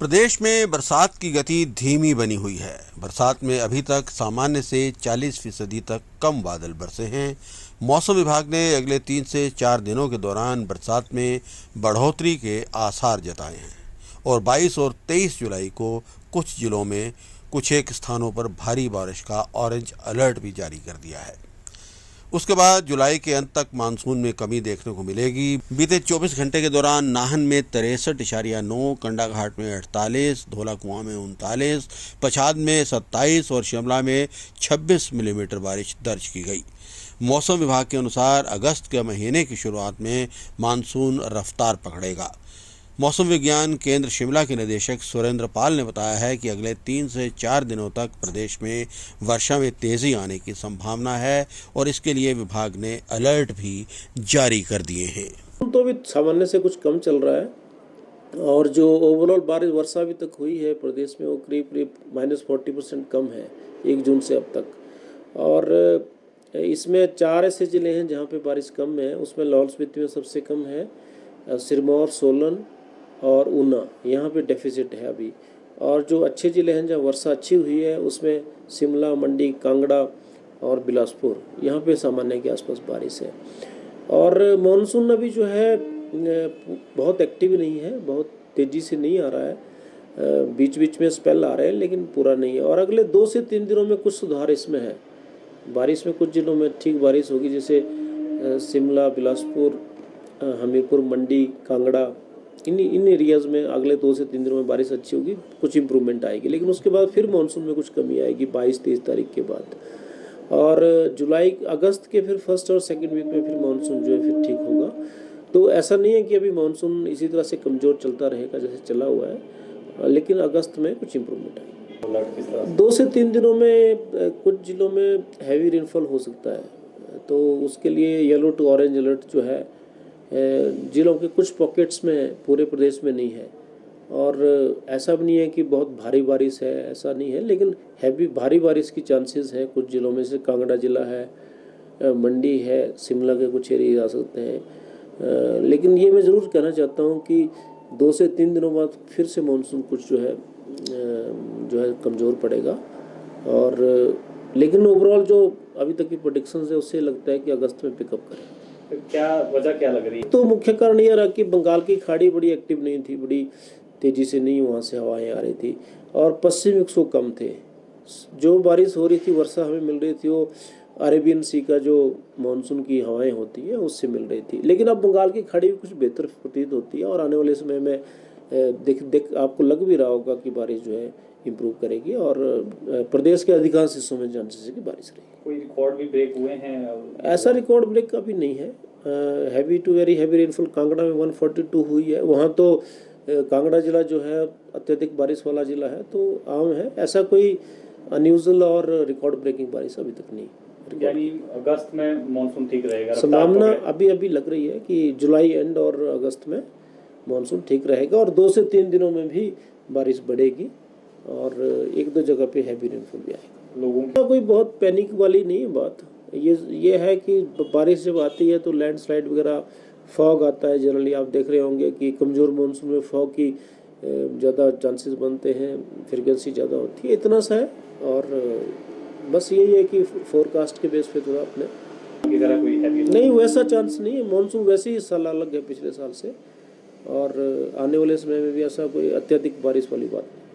प्रदेश में बरसात की गति धीमी बनी हुई है। बरसात में अभी तक सामान्य से 40% तक कम बादल बरसे हैं। मौसम विभाग ने अगले 3 से 4 दिनों के दौरान बरसात में बढ़ोतरी के आसार जताए हैं और 22 और 23 जुलाई को कुछ जिलों में कुछ एक स्थानों पर भारी बारिश का ऑरेंज अलर्ट भी जारी कर दिया है। उसके बाद जुलाई के अंत तक मानसून में कमी देखने को मिलेगी। बीते 24 घंटे के दौरान नाहन में 63.9, कंडाघाट में 48, धौलाकुआं में 39, पछाद में 27 और शिमला में 26 मिलीमीटर बारिश दर्ज की गई। मौसम विभाग के अनुसार अगस्त के महीने की शुरुआत में मानसून रफ्तार पकड़ेगा। मौसम विज्ञान केंद्र शिमला के निदेशक सुरेंद्र पाल ने बताया है कि अगले 3 से 4 दिनों तक प्रदेश में वर्षा में तेजी आने की संभावना है और इसके लिए विभाग ने अलर्ट भी जारी कर दिए हैं। तो भी सामान्य से कुछ कम चल रहा है और जो ओवरऑल बारिश वर्षा अभी तक हुई है प्रदेश में वो करीब -40% कम है 1 जून से अब तक। और इसमें 4 ऐसे ज़िले हैं जहाँ पे बारिश कम है। उसमें लाहौल स्पीति में सबसे कम है, सिरमौर, सोलन और ऊना, यहाँ पे डेफिसिट है अभी। और जो अच्छे ज़िले हैं जहाँ वर्षा अच्छी हुई है उसमें शिमला, मंडी, कांगड़ा और बिलासपुर, यहाँ पे सामान्य के आसपास बारिश है। और मानसून अभी जो है बहुत एक्टिव नहीं है, बहुत तेज़ी से नहीं आ रहा है, बीच बीच में स्पेल आ रहे हैं लेकिन पूरा नहीं है। और अगले 2 से 3 दिनों में कुछ सुधार इसमें है। बारिश में कुछ जिलों में ठीक बारिश होगी, जैसे शिमला, बिलासपुर, हमीरपुर, मंडी, कांगड़ा, इन एरियाज़ में अगले 2 से 3 दिनों में बारिश अच्छी होगी, कुछ इम्प्रूवमेंट आएगी। लेकिन उसके बाद फिर मानसून में कुछ कमी आएगी 22-23 तारीख के बाद। और जुलाई अगस्त के फिर 1st और 2nd वीक में फिर मानसून जो है फिर ठीक होगा। तो ऐसा नहीं है कि अभी मानसून इसी तरह से कमज़ोर चलता रहेगा जैसे चला हुआ है, लेकिन अगस्त में कुछ इम्प्रूवमेंट आएगी। 2 से 3 दिनों में कुछ जिलों में हैवी रेनफॉल हो सकता है, तो उसके लिए येलो टू ऑरेंज अलर्ट जो है जिलों के कुछ पॉकेट्स में, पूरे प्रदेश में नहीं है। और ऐसा भी नहीं है कि बहुत भारी बारिश है, ऐसा नहीं है, लेकिन हैवी भारी बारिश की चांसेस हैं कुछ जिलों में, से कांगड़ा जिला है, मंडी है, शिमला के कुछ एरिया आ सकते हैं। लेकिन ये मैं ज़रूर कहना चाहता हूँ कि 2 से 3 दिनों बाद फिर से मानसून कुछ जो है कमज़ोर पड़ेगा। और लेकिन ओवरऑल जो अभी तक की प्रेडिक्शंस है उससे लगता है कि अगस्त में पिकअप करें। क्या वजह क्या लग रही है? तो मुख्य कारण ये रहा कि बंगाल की खाड़ी बड़ी एक्टिव नहीं थी, बड़ी तेज़ी से नहीं वहाँ से हवाएं आ रही थी और पश्चिम विक्षोभ कम थे। जो बारिश हो रही थी, वर्षा हमें मिल रही थी, वो अरेबियन सी का जो मानसून की हवाएं होती हैं उससे मिल रही थी। लेकिन अब बंगाल की खाड़ी भी कुछ बेहतर प्रतीत होती है और आने वाले समय में देख आपको लग भी रहा होगा कि बारिश जो है इम्प्रूव करेगी और प्रदेश के अधिकांश हिस्सों में चांसेस है कि बारिश रहेगी। कोई रिकॉर्ड भी ब्रेक हुए हैं? ऐसा रिकॉर्ड ब्रेक अभी नहीं है। Heavy to very heavy rainfall Kangra में 142 हुई है। वहाँ तो कांगड़ा जिला जो है अत्यधिक बारिश वाला जिला है, तो आम है, ऐसा कोई अनयूजुअल और रिकॉर्ड ब्रेकिंग बारिश अभी तक नहीं। यानी अगस्त में मानसून ठीक रहेगा? संभावना अभी लग रही है कि जुलाई एंड और अगस्त में मानसून ठीक रहेगा और 2 से 3 दिनों में भी बारिश बढ़ेगी और 1-2 जगह पे हैवी रेनफॉल भी आएगा। लोगों का कोई बहुत पैनिक वाली नहीं है बात। ये है कि बारिश जब आती है तो लैंडस्लाइड वगैरह, फॉग आता है जनरली, आप देख रहे होंगे कि कमज़ोर मानसून में फॉग की ज़्यादा चांसेस बनते हैं, फ्रीक्वेंसी ज़्यादा होती है, इतना सा है। और बस यही है कि फोरकास्ट के बेस पे थोड़ा अपने नहीं, वैसा चांस नहीं है। मानसून वैसे ही इस साल अलग है पिछले साल से और आने वाले समय में भी ऐसा कोई अत्यधिक बारिश वाली बात नहीं।